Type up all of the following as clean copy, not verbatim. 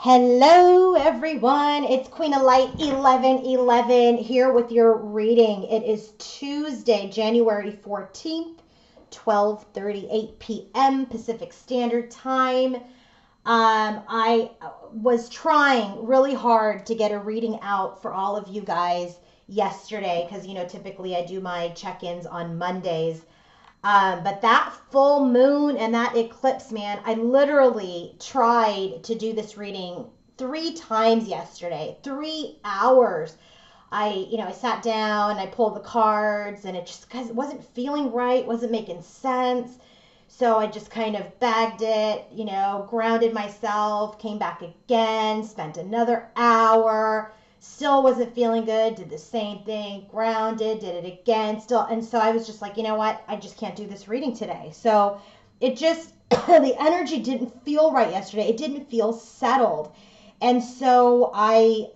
Hello, everyone. It's Queen of Light 1111 here with your reading. It is Tuesday, January 14th, 12:38 p.m. Pacific Standard Time. I was trying really hard to get a reading out for all of you guys yesterday because, typically I do my check ins on Mondays. But that full moon and that eclipse, man, I literally tried to do this reading 3 times yesterday, 3 hours. I sat down, I pulled the cards, and it just because it wasn't feeling right, wasn't making sense. So I just kind of bagged it, grounded myself, came back again, spent another hour, still wasn't feeling good, did the same thing, grounded, did it again, still. And so I was just like, you know what? I just can't do this reading today. So it just, the energy didn't feel right yesterday. It didn't feel settled. And so I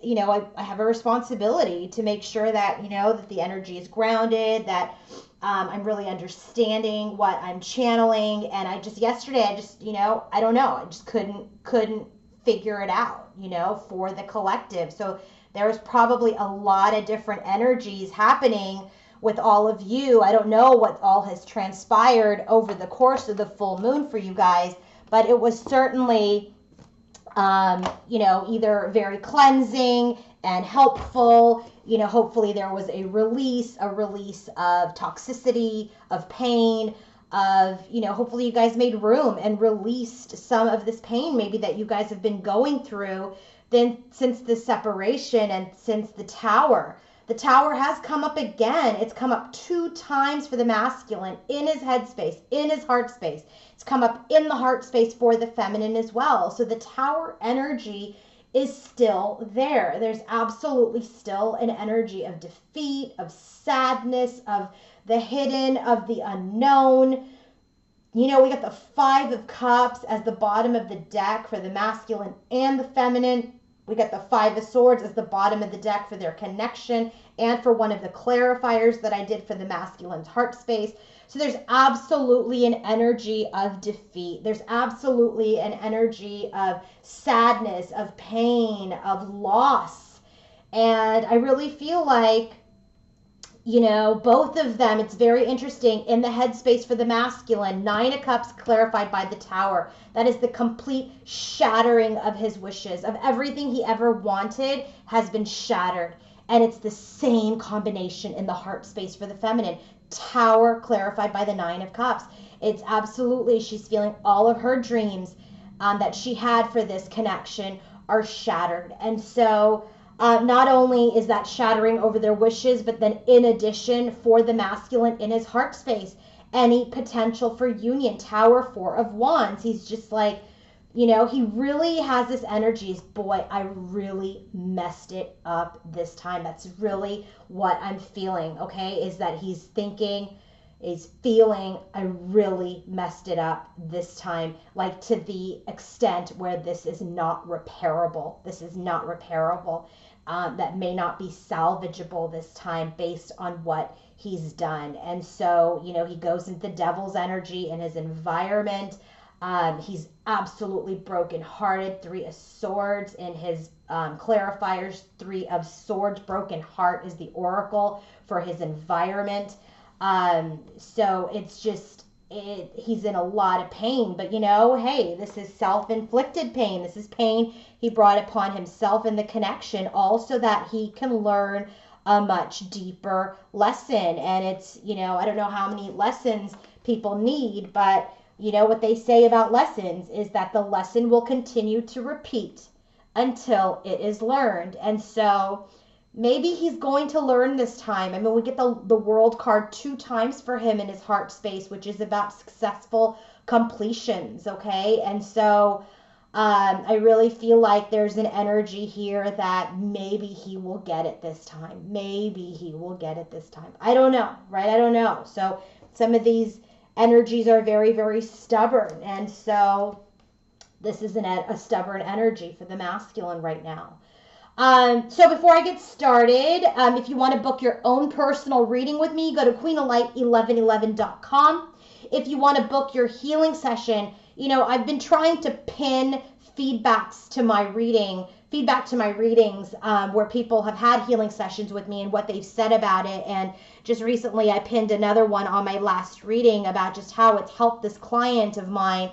have a responsibility to make sure that, that the energy is grounded, that I'm really understanding what I'm channeling. And yesterday, I don't know. I just couldn't figure it out, for the collective. So there was probably a lot of different energies happening with all of you. I don't know what all has transpired over the course of the full moon for you guys, but it was certainly either very cleansing and helpful. Hopefully there was a release of toxicity, of pain, of, hopefully you guys made room and released some of this pain maybe that you guys have been going through then since the separation and since the tower. The tower has come up again. It's come up 2 times for the masculine in his headspace, in his heart space. It's come up in the heart space for the feminine as well. So the tower energy is still there. There's absolutely still an energy of defeat, of sadness, of the hidden, of the unknown. We got the Five of Cups as the bottom of the deck for the masculine and the feminine. We got the Five of Swords as the bottom of the deck for their connection and for one of the clarifiers that I did for the masculine's heart space. So there's absolutely an energy of defeat. There's absolutely an energy of sadness, of pain, of loss. And I really feel like, both of them, it's very interesting. In the headspace for the masculine, Nine of Cups clarified by the Tower. That is the complete shattering of his wishes, of everything he ever wanted has been shattered. And it's the same combination in the heart space for the feminine. Tower clarified by the Nine of Cups. It's absolutely, she's feeling all of her dreams that she had for this connection are shattered. And so not only is that shattering over their wishes, but then in addition, for the masculine in his heart space, any potential for union. Tower, Four of Wands. He's just like, he really has this energy. Boy, I really messed it up this time. That's really what I'm feeling, okay? Is that he's thinking, is feeling, I really messed it up this time, like to the extent where this is not repairable. This is not repairable. That may not be salvageable this time based on what he's done. And so, he goes into the devil's energy in his environment. He's absolutely brokenhearted. Three of Swords in his clarifiers. Three of Swords, broken heart is the oracle for his environment. So it's just, he's in a lot of pain, but hey, this is self-inflicted pain. This is pain he brought upon himself in the connection, also that he can learn a much deeper lesson. And it's, I don't know how many lessons people need, but what they say about lessons is that the lesson will continue to repeat until it is learned. And so maybe he's going to learn this time. I mean, we get the World card 2 times for him in his heart space, which is about successful completions, okay? And so I really feel like there's an energy here that maybe he will get it this time. Maybe he will get it this time. I don't know, right? I don't know. So some of these energies are very, very stubborn. And so this is a stubborn energy for the masculine right now. So before I get started, if you want to book your own personal reading with me, go to queenoflight1111.com. If you want to book your healing session, I've been trying to pin feedback to my readings where people have had healing sessions with me and what they've said about it. And just recently I pinned another one on my last reading about just how it's helped this client of mine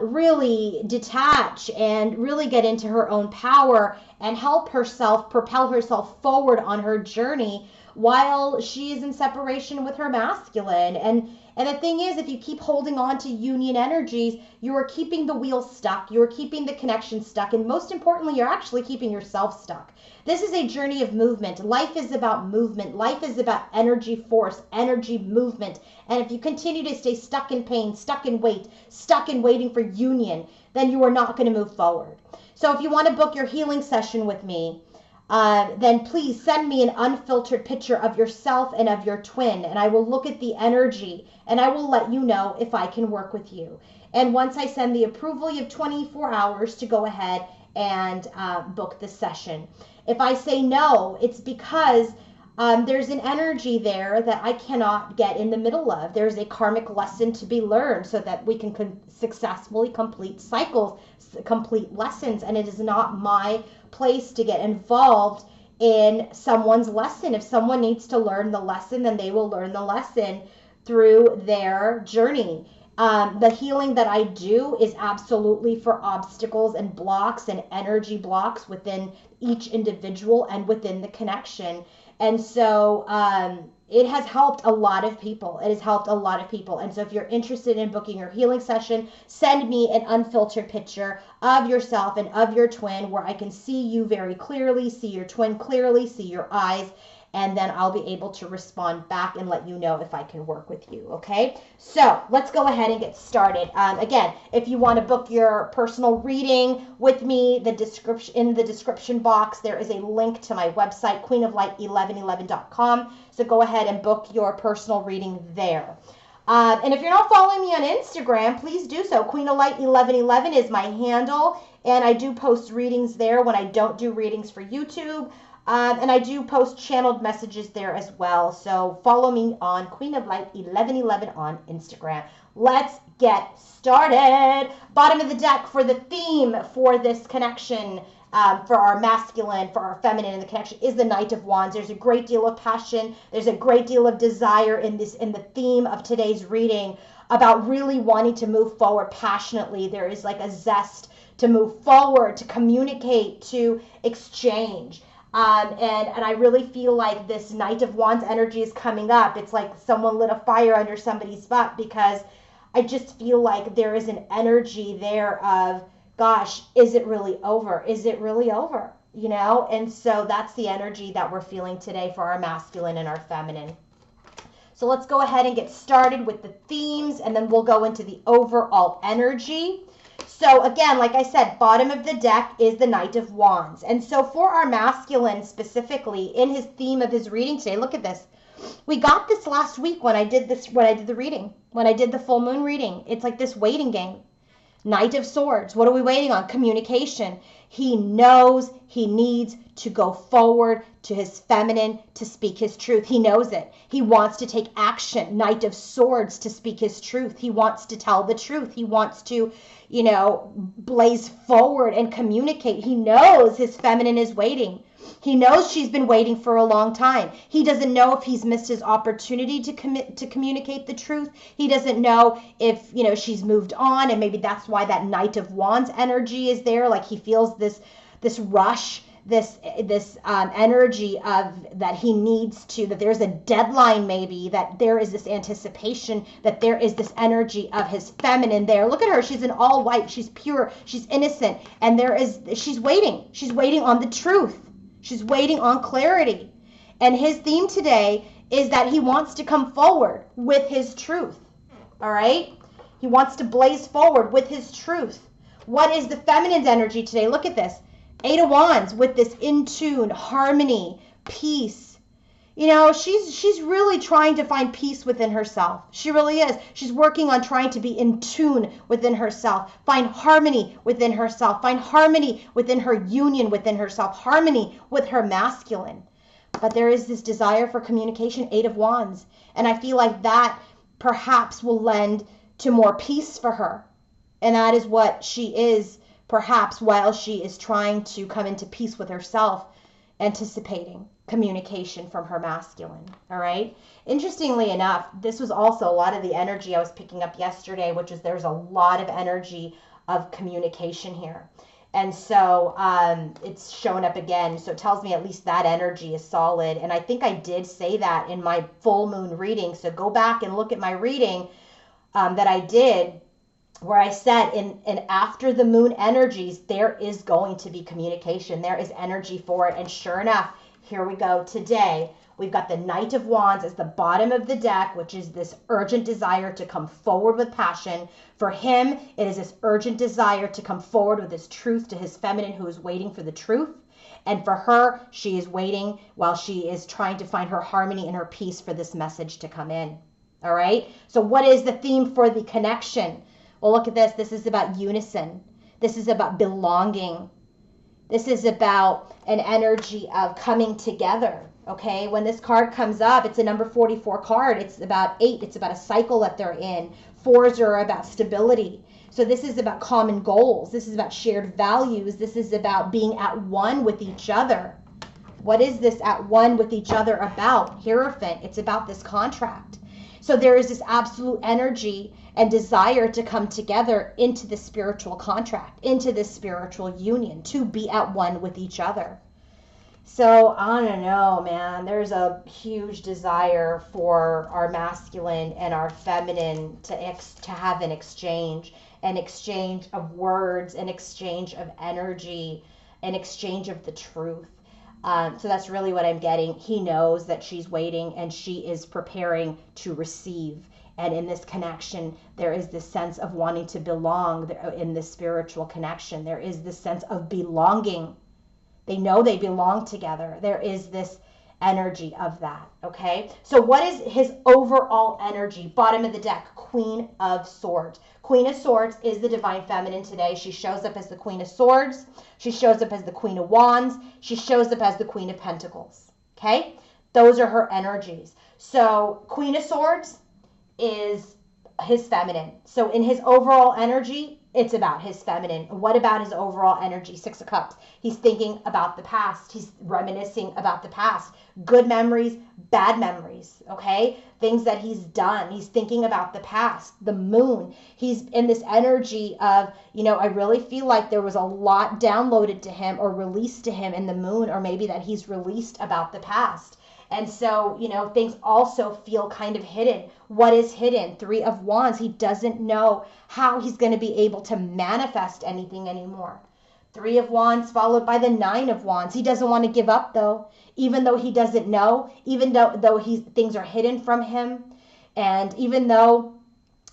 really detach and really get into her own power and help herself propel herself forward on her journey while she is in separation with her masculine. And the thing is, if you keep holding on to union energies, you are keeping the wheel stuck, you are keeping the connection stuck, and most importantly, you're actually keeping yourself stuck. This is a journey of movement. Life is about movement. Life is about energy force, energy movement. And if you continue to stay stuck in pain, stuck in weight, stuck in waiting for union, then you are not going to move forward. So if you want to book your healing session with me, then please send me an unfiltered picture of yourself and of your twin, and I will look at the energy and I will let you know if I can work with you. And once I send the approval, you have 24 hours to go ahead and book the session. If I say no, it's because there's an energy there that I cannot get in the middle of. There's a karmic lesson to be learned so that we can successfully complete cycles, complete lessons, and it is not my place to get involved in someone's lesson. If someone needs to learn the lesson, then they will learn the lesson through their journey. The healing that I do is absolutely for obstacles and blocks and energy blocks within each individual and within the connection. And so it has helped a lot of people. It has helped a lot of people. And so if you're interested in booking your healing session, send me an unfiltered picture of yourself and of your twin where I can see you very clearly, see your twin clearly, see your eyes, and then I'll be able to respond back and let you know if I can work with you, okay? So let's go ahead and get started. Again, if you want to book your personal reading with me, in the description box, there is a link to my website, queenoflight1111.com. So go ahead and book your personal reading there. And if you're not following me on Instagram, please do so. queenoflight1111 is my handle, and I do post readings there when I don't do readings for YouTube. And I do post channeled messages there as well. So follow me on Queen of Light 1111 on Instagram. Let's get started. Bottom of the deck for the theme for this connection, for our masculine, for our feminine in the connection, is the Knight of Wands. There's a great deal of passion. There's a great deal of desire in the theme of today's reading about really wanting to move forward passionately. There is like a zest to move forward, to communicate, to exchange. And I really feel like this Knight of Wands energy is coming up. It's like someone lit a fire under somebody's butt, because I just feel like there is an energy there of, gosh, is it really over? Is it really over? You know? And so that's the energy that we're feeling today for our masculine and our feminine. So let's go ahead and get started with the themes, and then we'll go into the overall energy. So again, like I said, bottom of the deck is the Knight of Wands. And so for our masculine specifically, in his theme of his reading today, look at this. We got this last week when I did the reading, when I did the full moon reading. It's like this waiting game. Knight of Swords. What are we waiting on? Communication. He knows he needs to go forward to his feminine to speak his truth. He knows it. He wants to take action. Knight of Swords, to speak his truth. He wants to tell the truth. He wants to, you know, blaze forward and communicate. He knows his feminine is waiting. He knows she's been waiting for a long time. He doesn't know if he's missed his opportunity to communicate the truth. He doesn't know if, you know, she's moved on, and maybe that's why that Knight of Wands energy is there. Like he feels this rush, this energy of that he needs to, that there's a deadline, maybe that there is this anticipation, that there is this energy of his feminine there. Look at her. She's in all white. She's pure. She's innocent. And she's waiting. She's waiting on the truth. She's waiting on clarity. And his theme today is that he wants to come forward with his truth. All right? He wants to blaze forward with his truth. What is the feminine's energy today? Look at this. Eight of Wands with this in tune, harmony, peace. You know, she's really trying to find peace within herself. She really is. She's working on trying to be in tune within herself, find harmony within herself, find harmony within her union within herself, harmony with her masculine. But there is this desire for communication, Eight of Wands. And I feel like that perhaps will lend to more peace for her. And that is what she is perhaps while she is trying to come into peace with herself, anticipating communication from her masculine. All right. Interestingly enough, this was also a lot of the energy I was picking up yesterday, which is there's a lot of energy of communication here. And so it's showing up again. So it tells me at least that energy is solid. And I think I did say that in my full moon reading. So go back and look at my reading that I did, where I said in after the moon energies, there is going to be communication. There is energy for it. And sure enough, here we go today. We've got the Knight of Wands as the bottom of the deck, which is this urgent desire to come forward with passion. For him, it is this urgent desire to come forward with his truth to his feminine who is waiting for the truth. And for her, she is waiting while she is trying to find her harmony and her peace for this message to come in. All right. So what is the theme for the connection? Well, look at this. This is about unison. This is about belonging. This is about an energy of coming together. Okay, when this card comes up, it's a number 44 card. It's about 8. It's about a cycle that they're in. 4s are about stability. So this is about common goals. This is about shared values. This is about being at one with each other. What is this at one with each other about? Hierophant. It's about this contract. So there is this absolute energy and desire to come together into the spiritual contract, into this spiritual union, to be at one with each other. So I don't know, man, there's a huge desire for our masculine and our feminine to have an exchange of words, an exchange of energy, an exchange of the truth. So that's really what I'm getting. He knows that she's waiting and she is preparing to receive. And in this connection, there is this sense of wanting to belong in this spiritual connection. There is this sense of belonging. They know they belong together. There is this energy of that, okay? So what is his overall energy? Bottom of the deck, Queen of Swords. Queen of Swords is the divine feminine today. She shows up as the Queen of Swords. She shows up as the Queen of Wands. She shows up as the Queen of Pentacles, okay? Those are her energies. So Queen of Swords is his feminine. So in his overall energy, it's about his feminine. What about his overall energy? 6 of Cups. He's thinking about the past. He's reminiscing about the past. Good memories, bad memories, okay? Things that he's done. He's thinking about the past, the moon. He's in this energy of, I really feel like there was a lot downloaded to him or released to him in the moon, or maybe that he's released about the past. And so, things also feel kind of hidden. What is hidden? 3 of Wands. He doesn't know how he's going to be able to manifest anything anymore. 3 of Wands followed by the 9 of Wands. He doesn't want to give up though, even though he doesn't know, even though things are hidden from him. And even though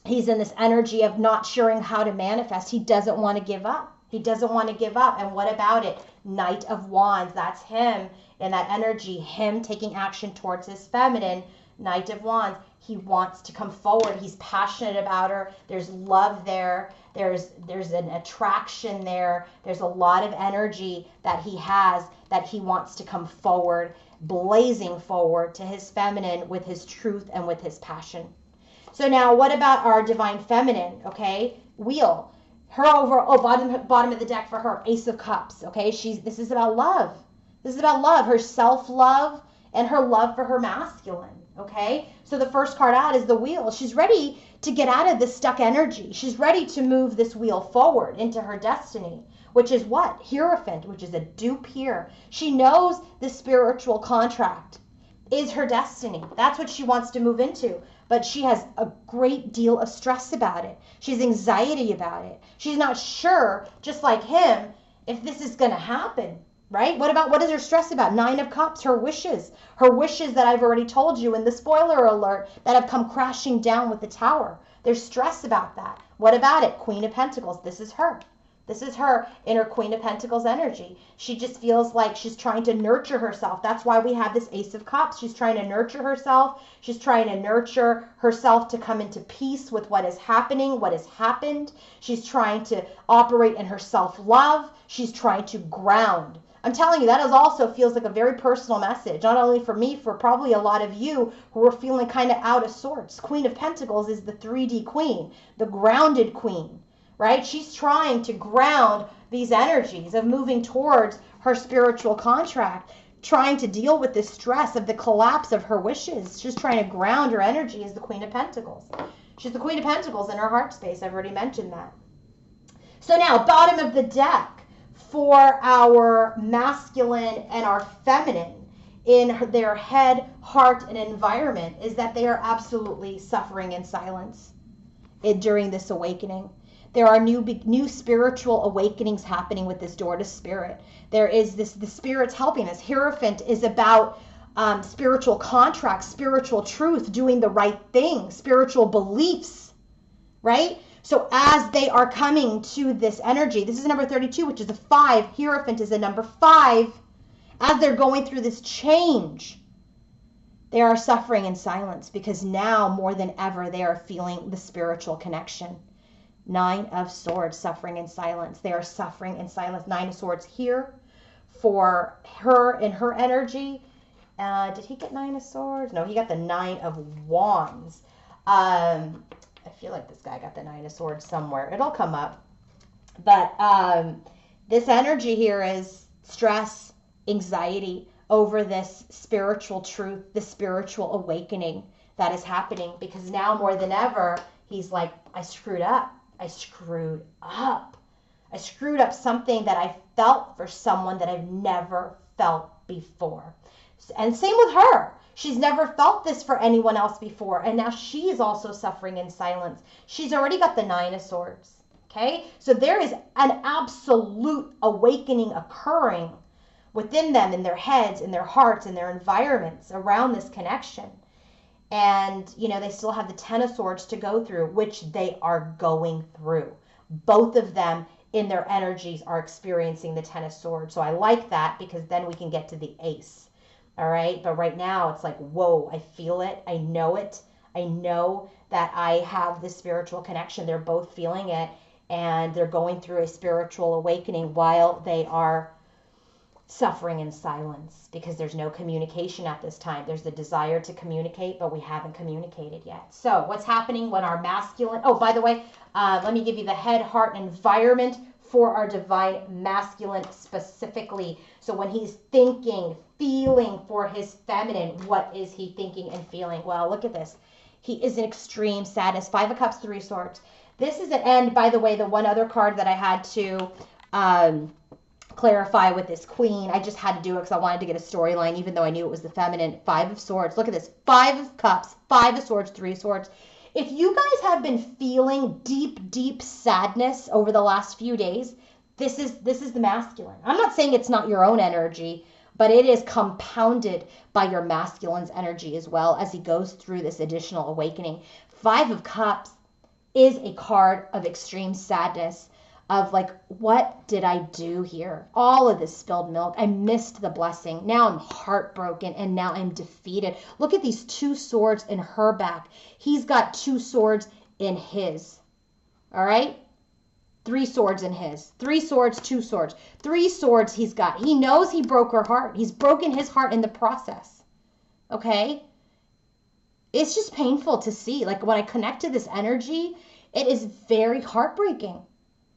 he's in this energy of not sure how to manifest, he doesn't want to give up. He doesn't want to give up. And what about it? Knight of Wands. That's him in that energy, him taking action towards his feminine. Knight of Wands. He wants to come forward. He's passionate about her. There's love there. There's an attraction there. There's a lot of energy that he has, that he wants to come forward, blazing forward to his feminine with his truth and with his passion. So now what about our divine feminine? Okay, Wheel. Her overall, bottom of the deck for her, Ace of Cups. Okay, this is about love. This is about love, her self-love and her love for her masculine. Okay, so the first card out is the Wheel. She's ready to get out of this stuck energy. She's ready to move this wheel forward into her destiny, which is what? Hierophant, which is a dupe here. She knows the spiritual contract is her destiny. That's what she wants to move into. But she has a great deal of stress about it. She's anxiety about it. She's not sure, just like him, if this is going to happen. Right? What is her stress about? 9 of Cups, her wishes that I've already told you in the spoiler alert that have come crashing down with the Tower. There's stress about that. What about it? Queen of Pentacles. This is her. This is her in her Queen of Pentacles energy. She just feels like she's trying to nurture herself. That's why we have this Ace of Cups. She's trying to nurture herself. She's trying to nurture herself to come into peace with what is happening, what has happened. She's trying to operate in her self-love. She's trying to ground. I'm telling you, that also feels like a very personal message, not only for me, for probably a lot of you who are feeling kind of out of sorts. Queen of Pentacles is the 3D queen, the grounded queen, right? She's trying to ground these energies of moving towards her spiritual contract, trying to deal with the stress of the collapse of her wishes. She's trying to ground her energy as the Queen of Pentacles. She's the Queen of Pentacles in her heart space. I've already mentioned that. So now, bottom of the deck for our masculine and our feminine in their head, heart, and environment is that they are absolutely suffering in silence during this awakening. There are new spiritual awakenings happening with this door to spirit. There is the spirit's helping us. Hierophant is about spiritual contracts, spiritual truth, doing the right thing, spiritual beliefs, right? So as they are coming to this energy, this is number 32, which is a 5. Hierophant is a number 5. As they're going through this change, they are suffering in silence because now more than ever they are feeling the spiritual connection. 9 of Swords, suffering in silence. They are suffering in silence. 9 of Swords here for her and her energy. Did he get 9 of Swords? No, he got the 9 of Wands. I feel like this guy got the 9 of Swords somewhere. It'll come up. But this energy here is stress, anxiety over this spiritual truth, the spiritual awakening that is happening. Because now more than ever, he's like, I screwed up. I screwed up. I screwed up something that I felt for someone that I've never felt before. And same with her. She's never felt this for anyone else before. And now she's also suffering in silence. She's already got the 9 of Swords. Okay? So there is an absolute awakening occurring within them, in their heads, in their hearts, in their environments around this connection. And, you know, they still have the 10 of Swords to go through, which they are going through. Both of them in their energies are experiencing the 10 of Swords. So I like that because then we can get to the Ace. All right. But right now it's like, whoa, I feel it. I know it. I know that I have this spiritual connection. They're both feeling it and they're going through a spiritual awakening while they are suffering in silence because there's no communication at this time. There's the desire to communicate, but we haven't communicated yet. So what's happening when our masculine, oh, by the way, let me give you the head, heart, environment for our divine masculine specifically. So when he's thinking, feeling for his feminine, what is he thinking and feeling? Well, look at this. He is in extreme sadness. 5 of Cups, 3 Swords. This is an end, by the way, the one other card that I had to clarify with this Queen. I just had to do it because I wanted to get a storyline, even though I knew it was the feminine. 5 of Swords. Look at this. 5 of Cups, 5 of Swords, 3 Swords. If you guys have been feeling deep, deep sadness over the last few days, this is the masculine. I'm not saying it's not your own energy, but it is compounded by your masculine's energy as well as he goes through this additional awakening. 5 of Cups is a card of extreme sadness, of like, what did I do here? All of this spilled milk. I missed the blessing. Now I'm heartbroken and now I'm defeated. Look at these 2 swords in her back. He's got 2 swords in his. All right? 3 swords in his. 3 swords, 2 swords. 3 swords he's got. He knows he broke her heart. He's broken his heart in the process. Okay? It's just painful to see. Like when I connect to this energy, it is very heartbreaking.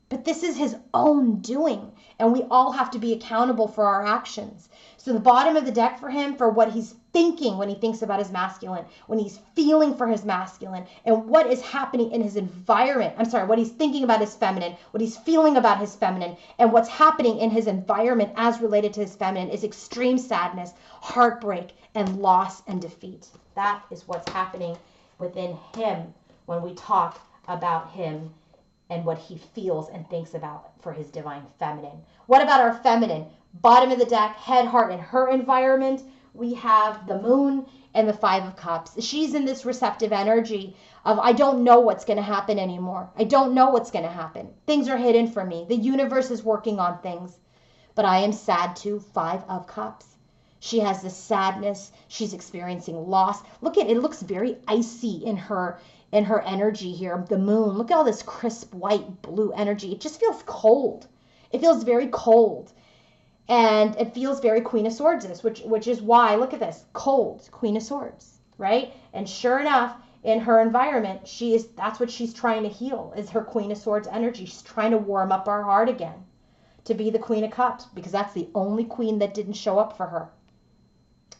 But this is his own doing, and we all have to be accountable for our actions. So the bottom of the deck for him, for what he's thinking when he thinks about his masculine, when he's feeling for his masculine, and what is happening in his environment. I'm sorry, what he's thinking about his feminine, what he's feeling about his feminine, and what's happening in his environment as related to his feminine is extreme sadness, heartbreak, and loss and defeat. That is what's happening within him when we talk about him and what he feels and thinks about for his divine feminine. What about our feminine? Bottom of the deck, head, heart, and her environment. We have the Moon and the 5 of Cups. She's in this receptive energy of, I don't know what's going to happen anymore. I don't know what's going to happen. Things are hidden from me. The universe is working on things. But I am sad too. 5 of Cups. She has this sadness. She's experiencing loss. Look at it. It looks very icy in her energy here. The Moon, look at all this crisp white blue energy. It just feels cold. It feels very cold. And it feels very Queen of Swords, which is why, look at this, cold, Queen of Swords, right? And sure enough, in her environment, that's what she's trying to heal, is her Queen of Swords energy. She's trying to warm up our heart again. to be the Queen of Cups, because that's the only queen that didn't show up for her.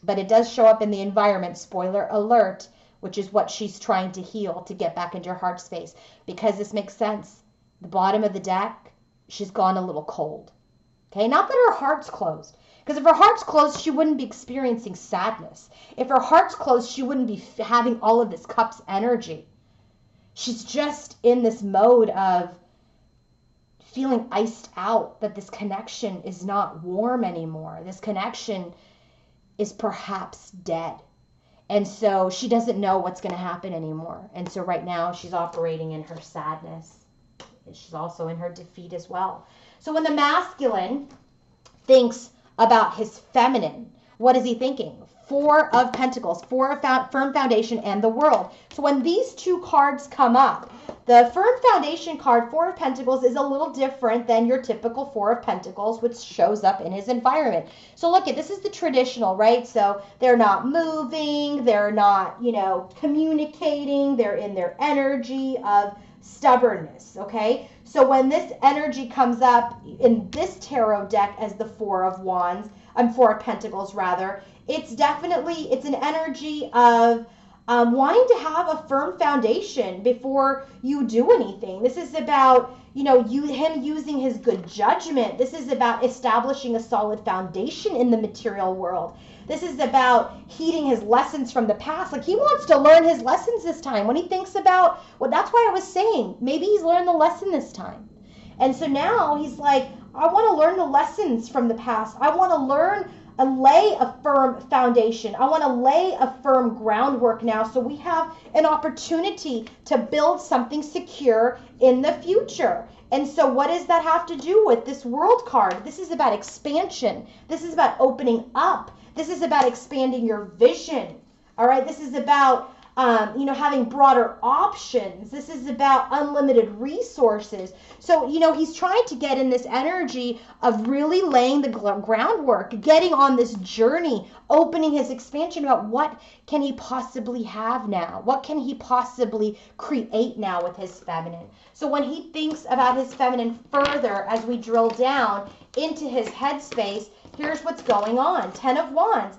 But it does show up in the environment, spoiler alert, which is what she's trying to heal to get back into her heart space. Because this makes sense. The bottom of the deck, she's gone a little cold. Okay, not that her heart's closed. Because if her heart's closed, she wouldn't be experiencing sadness. If her heart's closed, she wouldn't be having all of this Cups energy. She's just in this mode of feeling iced out, that this connection is not warm anymore. This connection is perhaps dead. And so she doesn't know what's going to happen anymore. And so right now she's operating in her sadness. She's also in her defeat as well. So when the masculine thinks about his feminine, what is he thinking? Four of Pentacles, firm foundation, and the world. So when these two cards come up, the firm foundation card, Four of Pentacles, is a little different than your typical Four of Pentacles, which shows up in his environment. So look, this is the traditional, right? So they're not moving, they're not, communicating, they're in their energy of stubbornness, okay? So when this energy comes up in this tarot deck as the Four of Pentacles rather, it's an energy of wanting to have a firm foundation before you do anything. This is about, him using his good judgment. This is about establishing a solid foundation in the material world. This is about heeding his lessons from the past. Like, he wants to learn his lessons this time. When he thinks about, that's why I was saying, maybe he's learned the lesson this time. And so now he's like, I want to learn the lessons from the past. I want to learn and lay a firm foundation. I want to lay a firm groundwork now, so we have an opportunity to build something secure in the future. And so what does that have to do with this World card? This is about expansion. This is about opening up. This is about expanding your vision. All right. This is about, having broader options. This is about unlimited resources. So, he's trying to get in this energy of really laying the groundwork, getting on this journey, opening his expansion about what can he possibly have now? What can he possibly create now with his feminine? So when he thinks about his feminine further, as we drill down into his headspace, here's what's going on. 10 of Wands.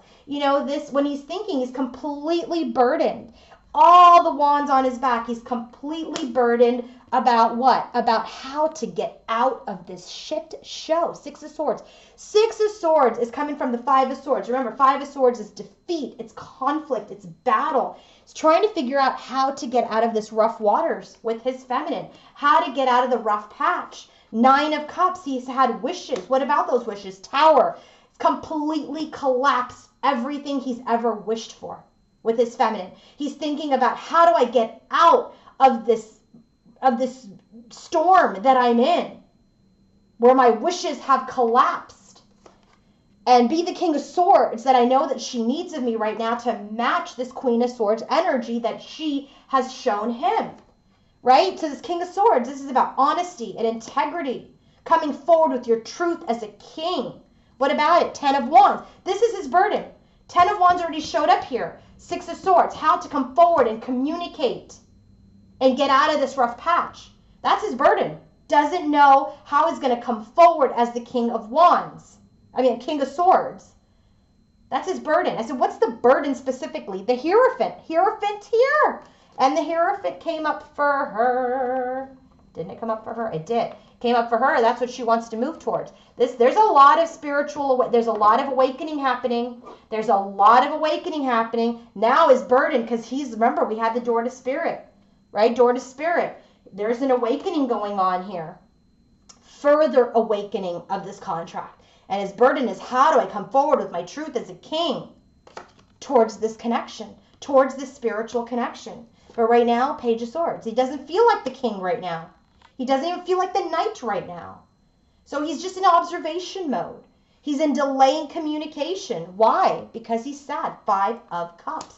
When he's thinking, he's completely burdened. All the wands on his back, he's completely burdened about what? About how to get out of this shit show. 6 of Swords. 6 of Swords is coming from the 5 of Swords. Remember, 5 of Swords is defeat, it's conflict, it's battle. He's trying to figure out how to get out of this rough waters with his feminine, how to get out of the rough patch. 9 of Cups, he's had wishes. What about those wishes? Tower. Completely collapsed everything he's ever wished for with his feminine. He's thinking about, how do I get out of this storm that I'm in, where my wishes have collapsed, and be the King of Swords that I know that she needs of me right now to match this Queen of Swords energy that she has shown him, right? So this King of Swords, this is about honesty and integrity, coming forward with your truth as a king. What about it? 10 of Wands. This is his burden. 10 of Wands already showed up here. 6 of Swords, how to come forward and communicate and get out of this rough patch. That's his burden. Doesn't know how he's going to come forward as the King of King of Swords. That's his burden. I said, what's the burden specifically? The Hierophant. Hierophant here. And the Hierophant came up for her. Didn't it come up for her? It did. Came up for her. That's what she wants to move towards. There's a lot of there's a lot of awakening happening. There's a lot of awakening happening. Now his burden, because remember, we had the door to spirit, right? Door to spirit. There's an awakening going on here. Further awakening of this contract. And his burden is, how do I come forward with my truth as a king towards this connection, towards this spiritual connection? But right now, Page of Swords. He doesn't feel like the king right now. He doesn't even feel like the knight right now. So he's just in observation mode. He's in delaying communication. Why? Because he's sad. 5 of Cups.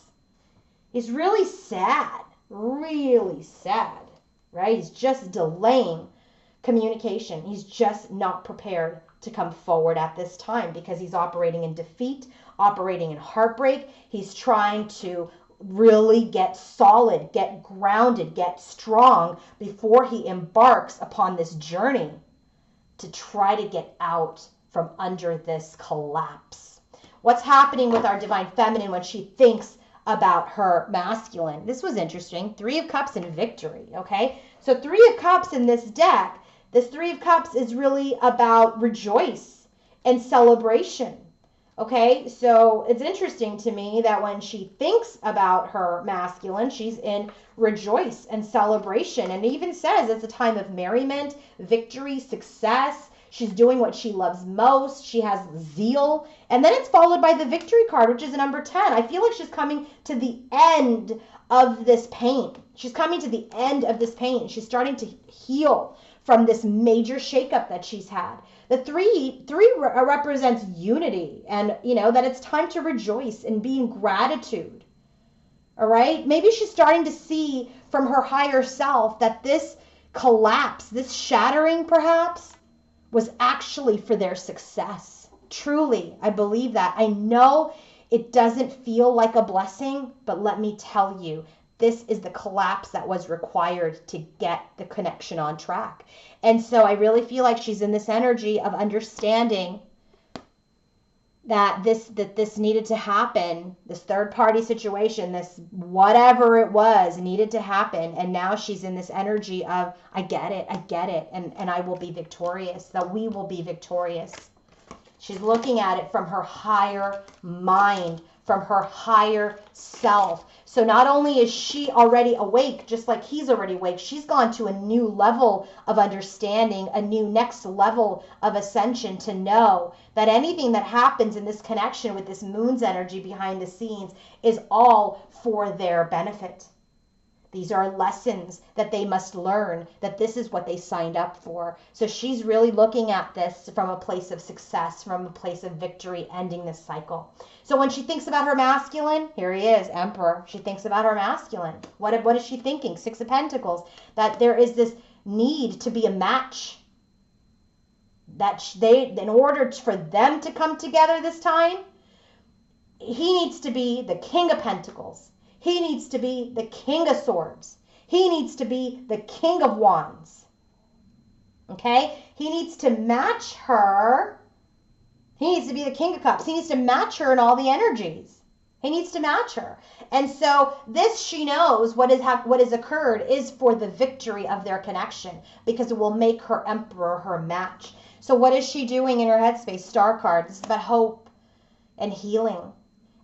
He's really sad. Really sad. Right? He's just delaying communication. He's just not prepared to come forward at this time because he's operating in defeat, operating in heartbreak. He's trying to really get solid, get grounded, get strong before he embarks upon this journey. to try to get out from under this collapse. What's happening with our divine feminine when she thinks about her masculine? This was interesting. 3 of Cups and victory, okay? So 3 of Cups in this deck, this 3 of Cups is really about rejoice and celebration, okay? So it's interesting to me that when she thinks about her masculine, she's in rejoice and celebration. And it even says it's a time of merriment, victory, success. She's doing what she loves most. She has zeal. And then it's followed by the victory card, which is a number 10. I feel like she's coming to the end of this pain. She's coming to the end of this pain. She's starting to heal from this major shakeup that she's had. The three represents unity, and that it's time to rejoice and be in gratitude. All right? Maybe she's starting to see from her higher self that this collapse, this shattering perhaps, was actually for their success. Truly, I believe that. I know it doesn't feel like a blessing, but let me tell you, this is the collapse that was required to get the connection on track. And so I really feel like she's in this energy of understanding that this needed to happen, this third party situation, this whatever it was needed to happen. And now she's in this energy of, I get it, and I will be victorious, that we will be victorious. She's looking at it from her higher mind, from her higher self. So not only is she already awake, just like he's already awake, she's gone to a new level of understanding, a new next level of ascension, to know that anything that happens in this connection with this moon's energy behind the scenes is all for their benefit. These are lessons that they must learn, that this is what they signed up for. So she's really looking at this from a place of success, from a place of victory, ending this cycle. So when she thinks about her masculine, here he is, Emperor. She thinks about her masculine. What is she thinking? 6 of Pentacles. That there is this need to be a match. That in order for them to come together this time, he needs to be the King of Pentacles. He needs to be the King of Swords. He needs to be the King of Wands. Okay? He needs to match her. He needs to be the King of Cups. He needs to match her in all the energies. He needs to match her. And so this, she knows what has occurred is for the victory of their connection, because it will make her Emperor her match. So what is she doing in her headspace? Star card. This is about hope and healing.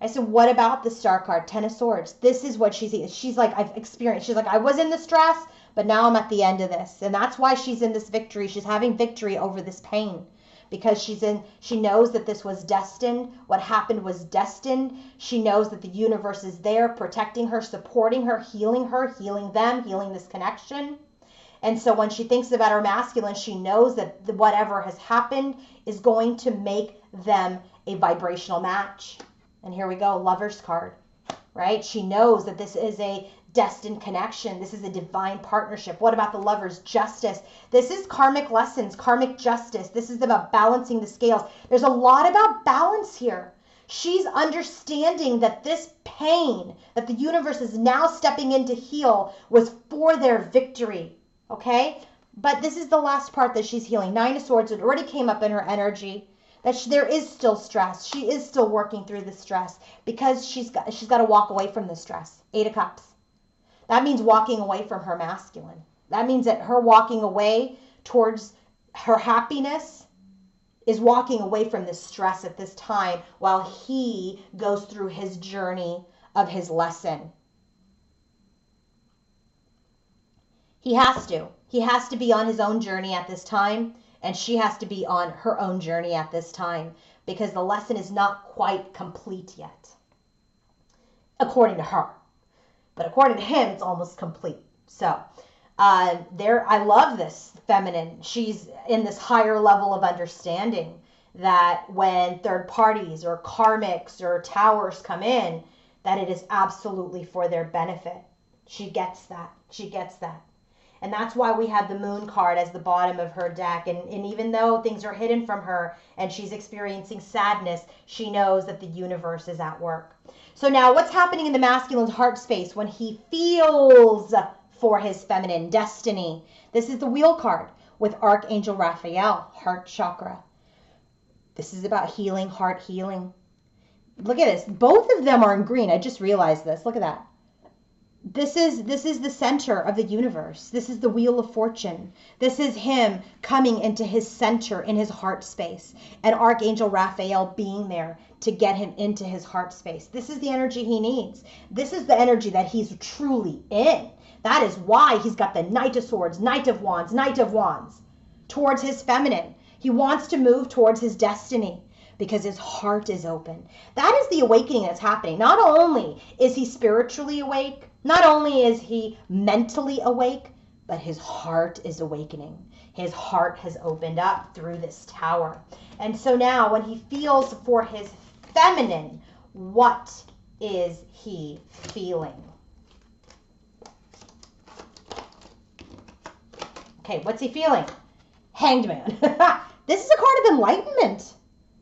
I said, what about the Star card? 10 of Swords. This is what she's like, I've experienced. She's like, I was in the stress, but now I'm at the end of this. And that's why she's in this victory. She's having victory over this pain, because she knows that this was destined. What happened was destined. She knows that the universe is there, protecting her, supporting her, healing them, healing this connection. And so when she thinks about her masculine, she knows that whatever has happened is going to make them a vibrational match. And here we go, Lover's card, right? She knows that this is a destined connection. This is a divine partnership. What about the Lovers? Justice. This is karmic lessons, karmic justice. This is about balancing the scales. There's a lot about balance here. She's understanding that this pain that the universe is now stepping in to heal was for their victory, okay? But this is the last part that she's healing. 9 of Swords, it already came up in her energy. That there is still stress. She is still working through the stress, because she's got to walk away from the stress. 8 of Cups. That means walking away from her masculine. That means that her walking away towards her happiness is walking away from this stress at this time, while he goes through his journey of his lesson. He has to. He has to be on his own journey at this time. And she has to be on her own journey at this time, because the lesson is not quite complete yet, according to her. But according to him, it's almost complete. So I love this feminine. She's in this higher level of understanding that when third parties or karmics or towers come in, that it is absolutely for their benefit. She gets that. She gets that. And that's why we have the Moon card as the bottom of her deck. And even though things are hidden from her and she's experiencing sadness, she knows that the universe is at work. So now what's happening in the masculine's heart space when he feels for his feminine destiny? This is the Wheel card. with Archangel Raphael, heart chakra. This is about healing, heart healing. Look at this. Both of them are in green. I just realized this. Look at that. This is the center of the universe. This is the wheel of fortune. This is him coming into his center in his heart space, and Archangel Raphael being there to get him into his heart space. This is the energy he needs. This is the energy that he's truly in. That is why he's got the Knight of Swords, Knight of Wands towards his feminine. He wants to move towards his destiny because his heart is open. That is the awakening that's happening. Not only is he spiritually awake, not only is he mentally awake, but his heart is awakening. His heart has opened up through this tower. And so now when he feels for his feminine, what is he feeling? Okay, what's he feeling? Hanged Man. This is a card of enlightenment.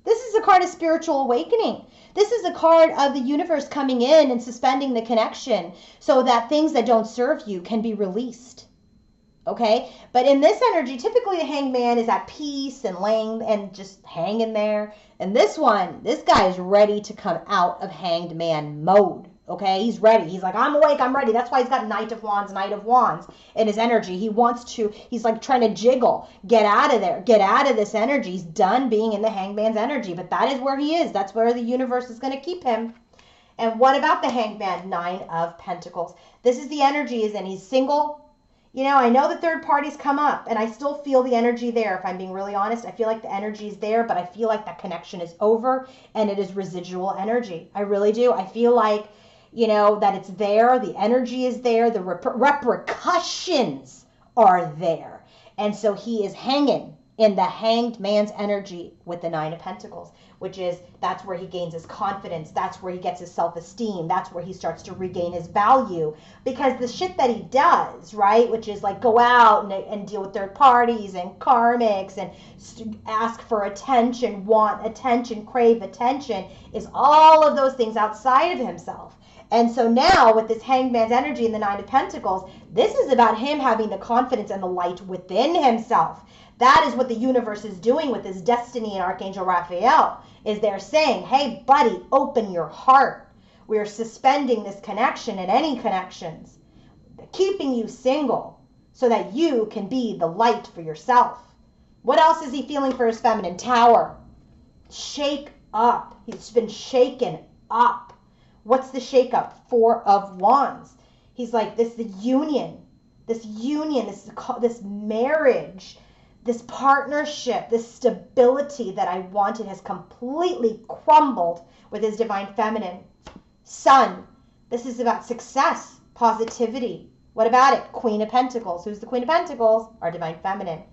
This is a card of spiritual awakening. This is a card of the universe coming in and suspending the connection so that things that don't serve you can be released. Okay? But in this energy, typically the Hanged Man is at peace and laying and just hanging there. And this one, this guy is ready to come out of Hanged Man mode. Okay? He's ready. He's like, I'm awake, I'm ready. That's why he's got Knight of Wands in his energy. He wants to, he's like trying to jiggle, get out of there, get out of this energy. He's done being in the Hanged Man's energy, but that is where he is. That's where the universe is going to keep him. And what about the Hanged Man? 9 of Pentacles. This is the energy is in. He's single. You know, I know the third parties come up, and I still feel the energy there. If I'm being really honest, I feel like the energy is there, but I feel like that connection is over, and it is residual energy. I really do. I feel like, you know, that it's there, the energy is there, the repercussions are there. And so he is hanging in the Hanged Man's energy with the 9 of Pentacles, which is, that's where he gains his confidence. That's where he gets his self-esteem. That's where he starts to regain his value. Because the shit that he does, right, which is like go out and deal with third parties and karmics and ask for attention, want attention, crave attention, is all of those things outside of himself. And so now with this Hanged Man's energy in the 9 of Pentacles, this is about him having the confidence and the light within himself. That is what the universe is doing with his destiny and Archangel Raphael, is they're saying, hey, buddy, open your heart. We're suspending this connection and any connections, keeping you single so that you can be the light for yourself. What else is he feeling for his feminine? Tower. Shake up. He's been shaken up. What's the shake up? 4 of Wands. He's like, this union, this marriage, this partnership, this stability that I wanted has completely crumbled with his divine feminine. Sun, this is about success, positivity. What about it? Queen of Pentacles. Who's the Queen of Pentacles? Our divine feminine.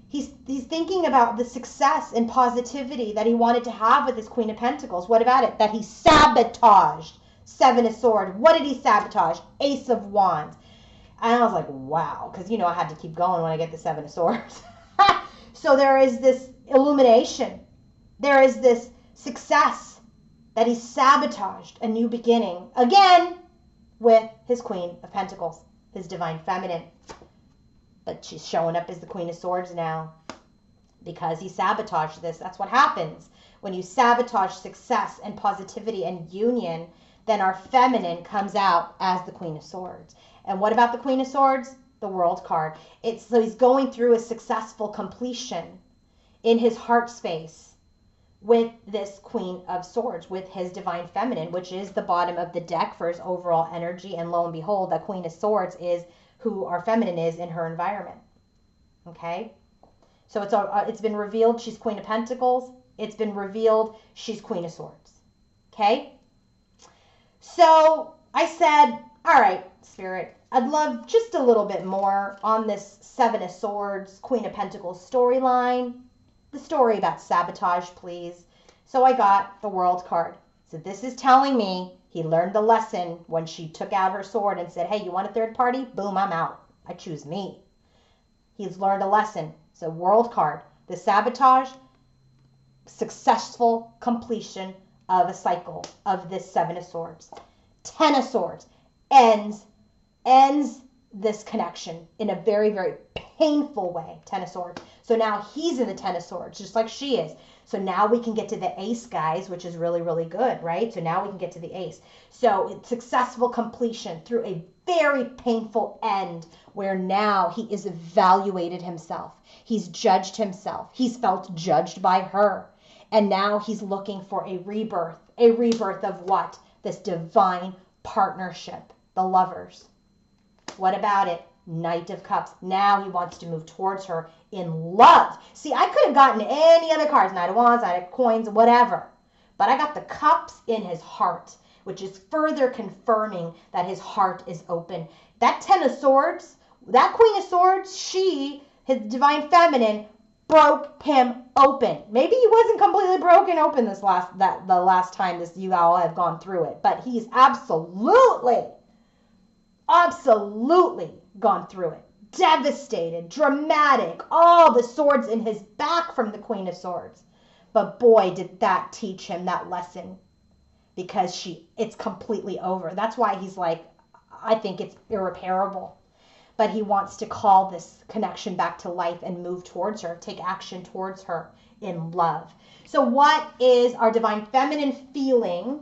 He's thinking about the success and positivity that he wanted to have with his Queen of Pentacles. What about it? That he sabotaged. 7 of Swords. What did he sabotage? Ace of Wands. And I was like, wow, because, you know, I had to keep going when I get the 7 of Swords. So there is this illumination. There is this success that he sabotaged a new beginning, again, with his Queen of Pentacles, his divine feminine. But she's showing up as the Queen of Swords now because he sabotaged this. That's what happens. When you sabotage success and positivity and union, then our feminine comes out as the Queen of Swords. And what about the Queen of Swords? The World card. So he's going through a successful completion in his heart space with this Queen of Swords, with his divine feminine, which is the bottom of the deck for his overall energy. And lo and behold, the Queen of Swords is who our feminine is in her environment. Okay? So it's been revealed she's Queen of Pentacles. It's been revealed she's Queen of Swords. Okay? So I said, all right, Spirit, I'd love just a little bit more on this 7 of Swords, Queen of Pentacles storyline. The story about sabotage, please. So I got the World card. So this is telling me he learned the lesson when she took out her sword and said, hey, you want a third party? Boom, I'm out. I choose me. He's learned a lesson. So World card. The sabotage, successful completion of a cycle of this 7 of Swords. 10 of Swords ends this connection in a very, very painful way. Ten of Swords. So now he's in the Ten of Swords, just like she is. So now we can get to the Ace, guys, which is really, really good, right? So now we can get to the Ace. So it's successful completion through a very painful end where now he is evaluated himself. He's judged himself. He's felt judged by her. And now he's looking for a rebirth. A rebirth of what? This divine partnership. The lovers. What about it? Knight of Cups. Now he wants to move towards her in love. See, I could have gotten any other cards. Knight of Wands, Knight of Coins, whatever. But I got the Cups in his heart, which is further confirming that his heart is open. That Ten of Swords, that Queen of Swords, she, his divine feminine, broke him open. Maybe he wasn't completely broken open the last time you all have gone through it, but he's absolutely gone through it. Devastated, dramatic, all the swords in his back from the Queen of Swords. But boy, did that teach him that lesson, because it's completely over. That's why he's like, I think it's irreparable. But he wants to call this connection back to life and move towards her, take action towards her in love. So what is our divine feminine feeling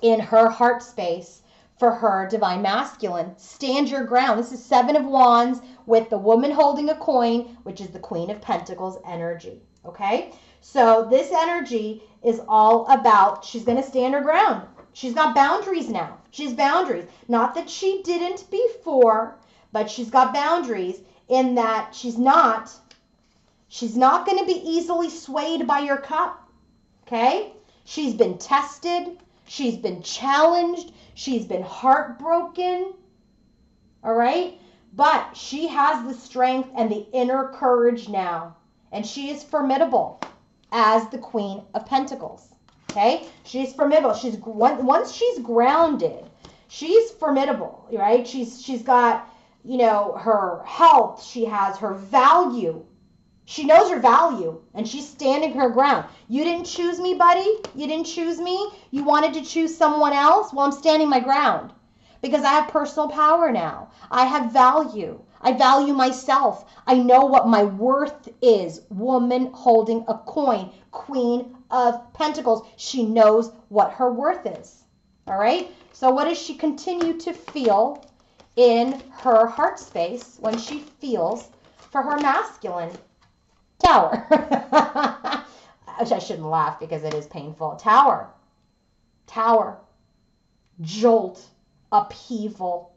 in her heart space for her divine masculine? Stand your ground. This is Seven of Wands with the woman holding a coin, which is the Queen of Pentacles energy. Okay? So this energy is all about, she's going to stand her ground. She's got boundaries now. She has boundaries. Not that she didn't before, but she's got boundaries in that she's not going to be easily swayed by your cup. Okay? She's been tested. She's been challenged. She's been heartbroken. All right? But she has the strength and the inner courage now. And she is formidable as the Queen of Pentacles. Okay? She's formidable. Once she's grounded, she's formidable, right? She's got, her health. She has her value. She knows her value, and she's standing her ground. You didn't choose me, buddy. You didn't choose me. You wanted to choose someone else. Well, I'm standing my ground because I have personal power now. I have value. I value myself. I know what my worth is. Woman holding a coin, Queen of Pentacles. She knows what her worth is. All right? So what does she continue to feel in her heart space when she feels for her masculine? Tower. I shouldn't laugh because it is painful. Tower. Jolt. Upheaval.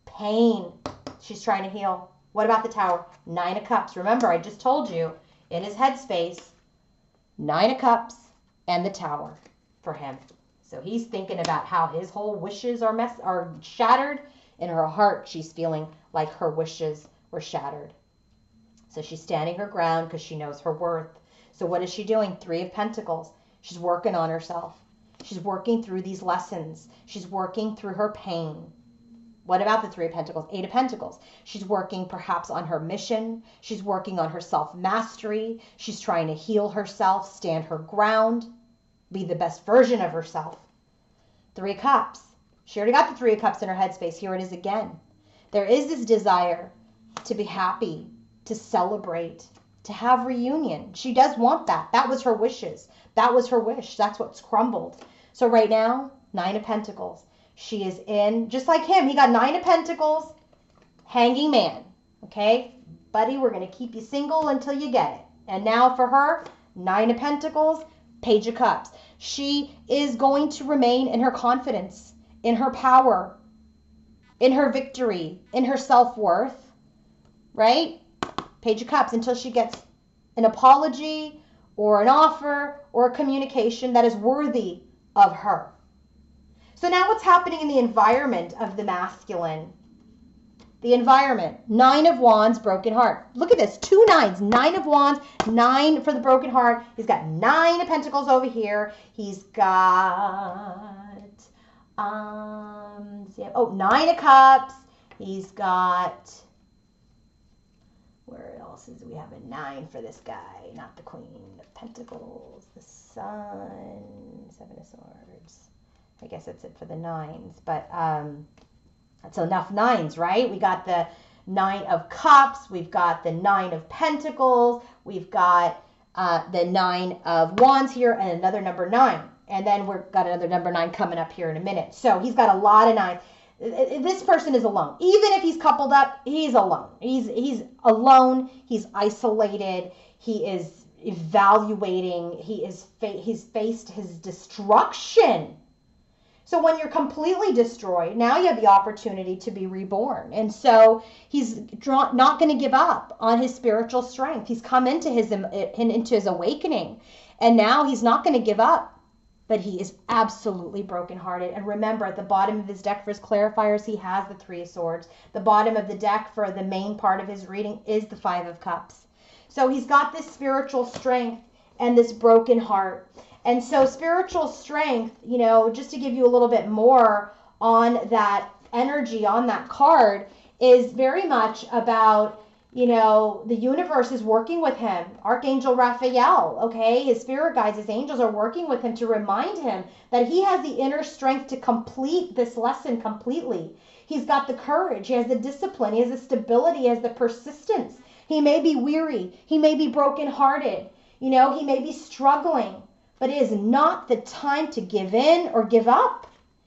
Pain. She's trying to heal. What about the Tower? Nine of Cups. Remember, I just told you, in his headspace, Nine of Cups and the Tower for him. So he's thinking about how his whole wishes are shattered. In her heart, she's feeling like her wishes were shattered. So she's standing her ground because she knows her worth. So what is she doing? Three of Pentacles. She's working on herself. She's working through these lessons. She's working through her pain. What about the Three of Pentacles? Eight of Pentacles. She's working perhaps on her mission. She's working on her self-mastery. She's trying to heal herself, stand her ground, be the best version of herself. Three of Cups. She already got the Three of Cups in her headspace. Here it is again. There is this desire to be happy, to celebrate, to have reunion. She does want that. That was her wishes. That was her wish. That's what's crumbled. So right now, Nine of Pentacles. She is in, just like him, he got Nine of Pentacles, Hanging Man. Okay? Buddy, we're going to keep you single until you get it. And now for her, Nine of Pentacles, Page of Cups. She is going to remain in her confidence, in her power, in her victory, in her self-worth. Right? Page of Cups, until she gets an apology or an offer or a communication that is worthy of her. So now what's happening in the environment of the masculine? The environment. Nine of Wands, broken heart. Look at this. Two nines. Nine of Wands, nine for the broken heart. He's got Nine of Pentacles over here. He's got, Nine of Cups. He's got, where else is we have a nine for this guy? Not the Queen of Pentacles, the Sun, Seven of Swords. I guess that's it for the nines. But That's enough nines, right? We got the 9 of Cups. We've got the 9 of Pentacles. We've got the 9 of Wands here and another number 9. And then we've got another number 9 coming up here in a minute. So he's got a lot of 9s. This person is alone. Even if he's coupled up, he's alone. He's alone. He's isolated. He is evaluating. He's faced his destruction. So when you're completely destroyed, now you have the opportunity to be reborn. And so he's not going to give up on his spiritual strength. He's come into his awakening, and now he's not going to give up. But he is absolutely brokenhearted. And remember, at the bottom of his deck for his clarifiers, he has the 3 of Swords. The bottom of the deck for the main part of his reading is the 5 of Cups. So he's got this spiritual strength and this broken heart. And so spiritual strength, just to give you a little bit more on that energy, on that card, is very much about, the universe is working with him. Archangel Raphael, okay? His spirit guides, his angels are working with him to remind him that he has the inner strength to complete this lesson completely. He's got the courage, he has the discipline, he has the stability, he has the persistence. He may be weary, he may be brokenhearted, he may be struggling, but it is not the time to give in or give up.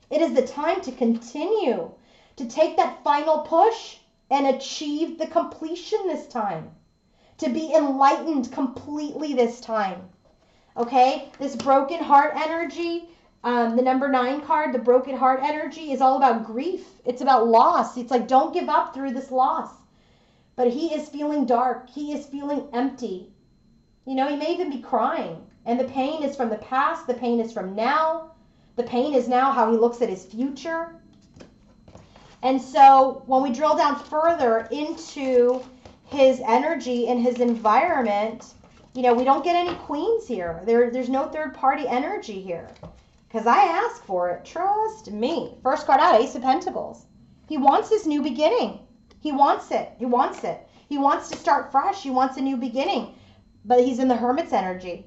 It is the time to continue, to take that final push and achieve the completion this time, to be enlightened completely this time. Okay, this broken heart energy, the number 9 card, the broken heart energy is all about grief. It's about loss. It's like, don't give up through this loss. But he is feeling dark. He is feeling empty. He may even be crying. And the pain is from the past. The pain is from now. The pain is now how he looks at his future. And so when we drill down further into his energy and his environment, we don't get any queens here. There's no third party energy here because I asked for it. Trust me. First card out, Ace of Pentacles. He wants his new beginning. He wants it. He wants it. He wants to start fresh. He wants a new beginning. But he's in the Hermit's energy.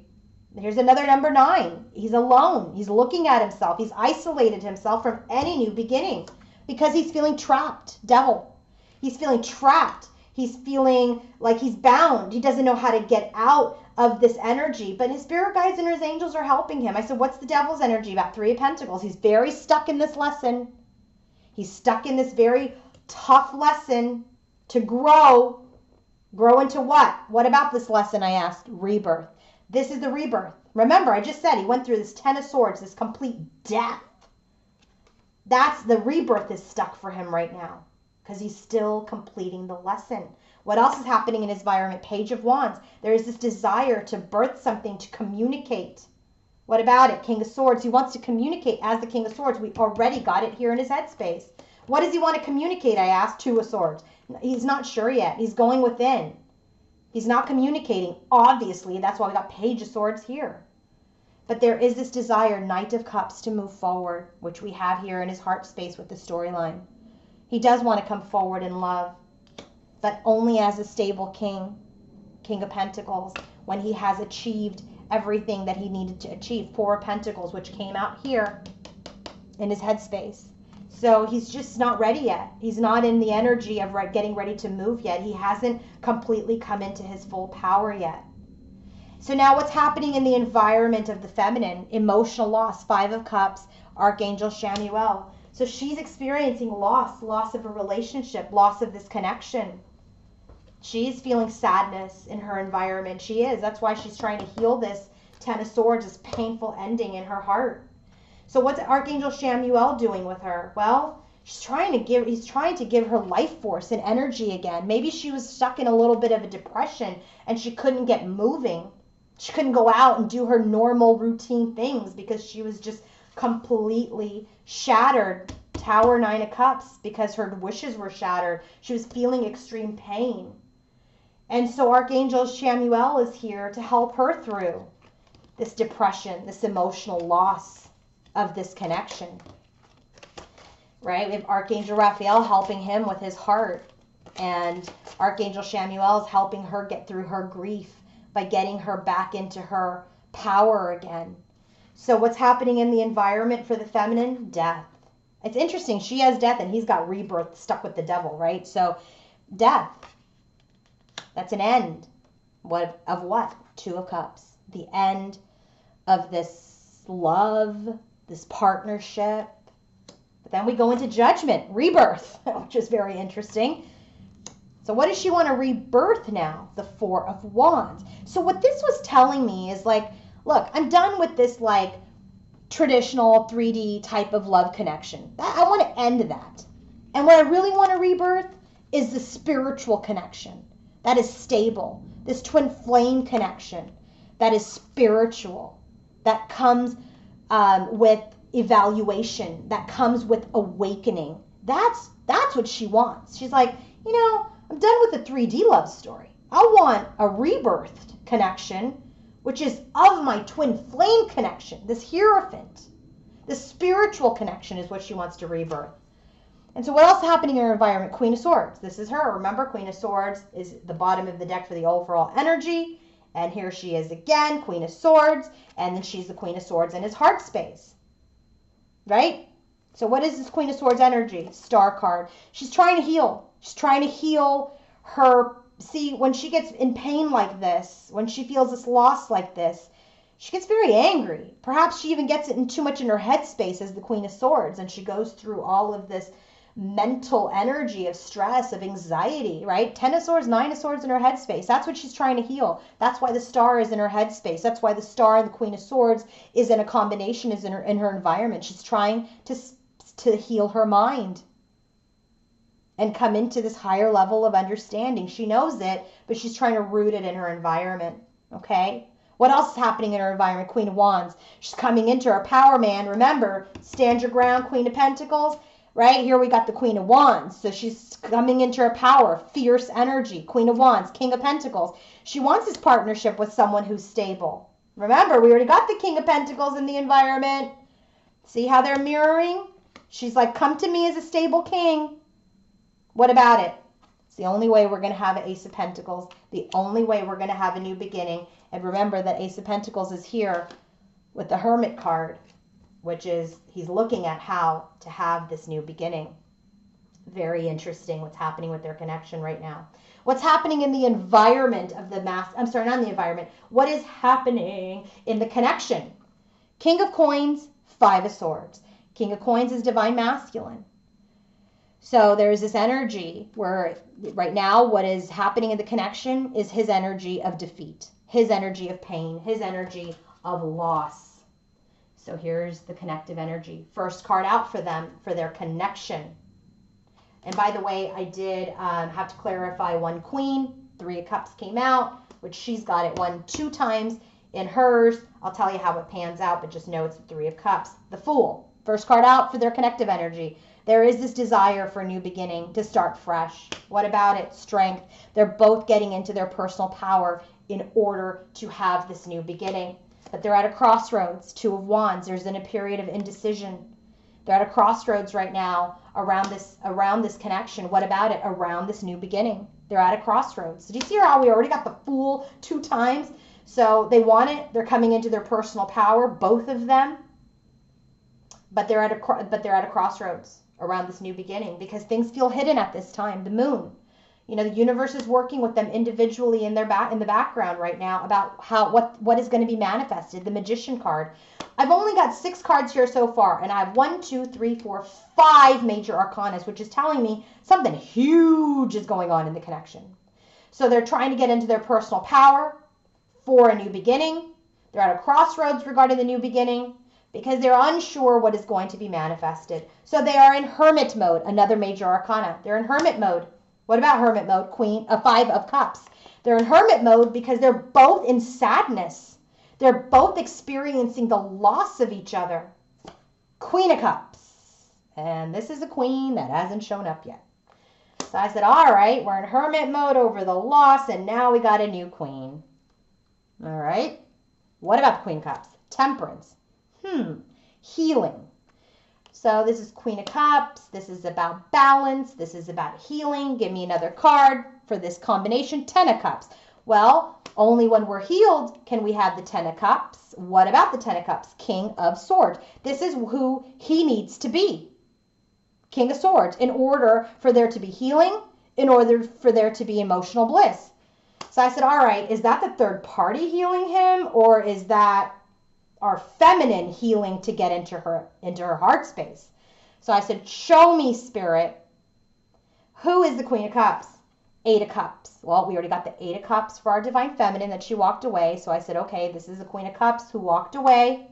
Here's another number 9. He's alone. He's looking at himself. He's isolated himself from any new beginning. Because he's feeling trapped, devil. He's feeling trapped. He's feeling like he's bound. He doesn't know how to get out of this energy. But his spirit guides and his angels are helping him. I said, what's the devil's energy about? 3 of Pentacles. He's very stuck in this lesson. He's stuck in this very tough lesson to grow. Grow into what? What about this lesson, I asked? Rebirth. This is the rebirth. Remember, I just said he went through this 10 of Swords, this complete death. That's the rebirth is stuck for him right now because he's still completing the lesson. What else is happening in his environment? Page of Wands. There is this desire to birth something, to communicate. What about it? King of Swords. He wants to communicate as the King of Swords. We already got it here in his headspace. What does he want to communicate? I asked. 2 of Swords. He's not sure yet. He's going within. He's not communicating. Obviously, that's why we got Page of Swords here. But there is this desire, Knight of Cups, to move forward, which we have here in his heart space with the storyline. He does want to come forward in love, but only as a stable king, King of Pentacles, when he has achieved everything that he needed to achieve. 4 of Pentacles, which came out here in his headspace. So he's just not ready yet. He's not in the energy of getting ready to move yet. He hasn't completely come into his full power yet. So now what's happening in the environment of the feminine? Emotional loss, 5 of Cups, Archangel Chamuel. So she's experiencing loss of a relationship, loss of this connection. She's feeling sadness in her environment. She is. That's why she's trying to heal this 10 of Swords, this painful ending in her heart. So what's Archangel Chamuel doing with her? Well, he's trying to give her life force and energy again. Maybe she was stuck in a little bit of a depression and she couldn't get moving. She couldn't go out and do her normal routine things because she was just completely shattered. Tower, 9 of Cups, because her wishes were shattered. She was feeling extreme pain. And so Archangel Chamuel is here to help her through this depression, this emotional loss of this connection. Right? We have Archangel Raphael helping him with his heart. And Archangel Chamuel is helping her get through her grief by getting her back into her power again. So what's happening in the environment for the feminine? Death. It's interesting. She has death and he's got rebirth stuck with the devil, right? So death, that's an end. Of what? Two of Cups. The end of this love, this partnership. But then we go into Judgment, rebirth, which is very interesting. So what does she want to rebirth now? The Four of Wands. So what this was telling me is like, look, I'm done with this like traditional 3D type of love connection. I want to end that. And what I really want to rebirth is the spiritual connection that is stable. This twin flame connection that is spiritual, that comes with evaluation, that comes with awakening. That's what she wants. She's like, I'm done with the 3D love story. I want a rebirthed connection, which is of my twin flame connection, this Hierophant. The spiritual connection is what she wants to rebirth. And so what else is happening in her environment? Queen of Swords. This is her. Remember, Queen of Swords is the bottom of the deck for the overall energy. And here she is again, Queen of Swords. And then she's the Queen of Swords in his heart space. Right? So what is this Queen of Swords energy? Star card. She's trying to heal. She's trying to heal her. See, when she gets in pain like this, when she feels this loss like this, she gets very angry. Perhaps she even gets it in too much in her headspace as the Queen of Swords. And she goes through all of this mental energy of stress, of anxiety, right? 10 of Swords, 9 of Swords in her headspace. That's what she's trying to heal. That's why the Star is in her headspace. That's why the Star and the Queen of Swords is in a combination, is in her environment. She's trying to heal her mind and come into this higher level of understanding. She knows it, but she's trying to root it in her environment, okay? What else is happening in her environment? Queen of Wands. She's coming into her power man. Remember, stand your ground, Queen of Pentacles. Right here we got the Queen of Wands. So she's coming into her power, fierce energy. Queen of Wands, King of Pentacles. She wants this partnership with someone who's stable. Remember, we already got the King of Pentacles in the environment. See how they're mirroring? She's like, come to me as a stable king. What about it? It's the only way we're going to have an Ace of Pentacles. The only way we're going to have a new beginning. And remember that Ace of Pentacles is here with the Hermit card, which is he's looking at how to have this new beginning. Very interesting what's happening with their connection right now. What's happening in the environment of the not the environment. What is happening in the connection? King of Coins, 5 of Swords. King of Coins is divine masculine. So there's this energy where right now what is happening in the connection is his energy of defeat, his energy of pain, his energy of loss. So here's the connective energy. First card out for them, for their connection. And by the way, I did have to clarify one queen. 3 of Cups came out, which she's got it 2 times in hers. I'll tell you how it pans out, but just know it's the 3 of Cups. The Fool. First card out for their connective energy. There is this desire for a new beginning, to start fresh. What about it? Strength. They're both getting into their personal power in order to have this new beginning. But they're at a crossroads. 2 of Wands. There's in a period of indecision. They're at a crossroads right now around this connection. What about it? Around this new beginning. They're at a crossroads. So do you see how we already got the Fool 2 times? So they want it. They're coming into their personal power, both of them. But they're at a crossroads around this new beginning because things feel hidden at this time. The Moon. The universe is working with them individually in the background right now about what is going to be manifested. The Magician card. I've only got 6 cards here so far, and I have 1, 2, 3, 4, 5 major arcanas, which is telling me something huge is going on in the connection. So they're trying to get into their personal power for a new beginning. They're at a crossroads regarding the new beginning because they're unsure what is going to be manifested. So they are in hermit mode, another major arcana. They're in hermit mode. What about hermit mode? 5 of Cups. They're in hermit mode because they're both in sadness. They're both experiencing the loss of each other. Queen of Cups. And this is a queen that hasn't shown up yet. So I said, all right, we're in hermit mode over the loss, and now we got a new queen. All right. What about the Queen of Cups? Temperance. Healing. So this is Queen of Cups. This is about balance. This is about healing. Give me another card for this combination. 10 of Cups. Well, only when we're healed can we have the 10 of Cups. What about the 10 of Cups? King of Swords. This is who he needs to be. King of Swords, in order for there to be healing, in order for there to be emotional bliss. So I said, all right, is that the third party healing him, or is that our feminine healing to get into her heart space? So I said, show me, Spirit, who is the Queen of Cups? Eight of Cups. Well, we already got the Eight of Cups for our divine feminine that she walked away. So I said, okay, this is the Queen of Cups who walked away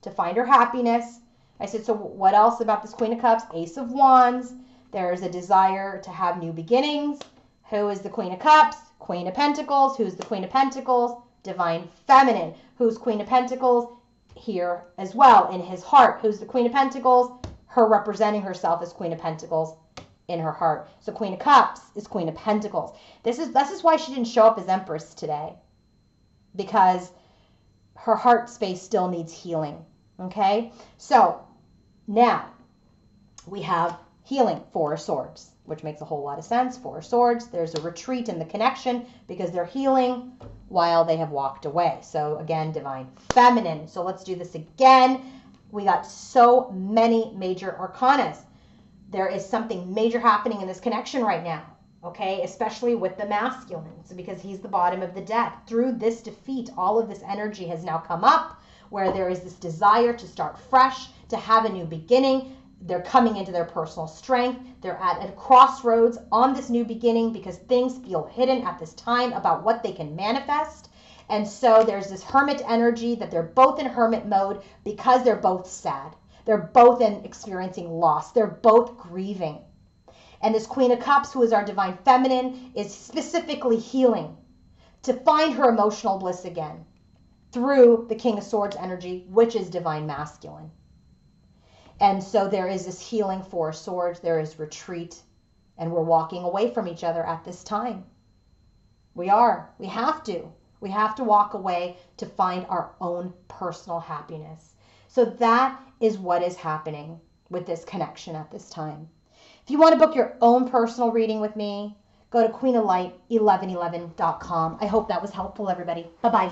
to find her happiness. I said, so what else about this Queen of Cups? Ace of Wands. There's a desire to have new beginnings. Who is the Queen of Cups? Queen of Pentacles. Who's the Queen of Pentacles? Divine Feminine. Who's Queen of Pentacles? Here as well, in his heart. Who's the Queen of Pentacles? Her representing herself as Queen of Pentacles in her heart. So Queen of Cups is Queen of Pentacles. This is why she didn't show up as Empress today, because her heart space still needs healing. Okay, so now we have healing, Four of Swords, which makes a whole lot of sense. Four of Swords, there's a retreat in the connection because they're healing while they have walked away. So again, divine feminine. So let's do this again. We got so many major arcanas. There is something major happening in this connection right now, okay? Especially with the masculine, so because he's the bottom of the deck. Through this defeat, all of this energy has now come up where there is this desire to start fresh, to have a new beginning. They're coming into their personal strength. They're at a crossroads on this new beginning because things feel hidden at this time about what they can manifest. And so there's this hermit energy that they're both in hermit mode because they're both sad. They're both experiencing loss. They're both grieving. And this Queen of Cups, who is our divine feminine, is specifically healing to find her emotional bliss again through the King of Swords energy, which is divine masculine. And so there is this healing, Four of Swords. There is retreat, and we're walking away from each other at this time. We are. We have to. We have to walk away to find our own personal happiness. So that is what is happening with this connection at this time. If you want to book your own personal reading with me, go to queenoflight1111.com. I hope that was helpful, everybody. Bye-bye.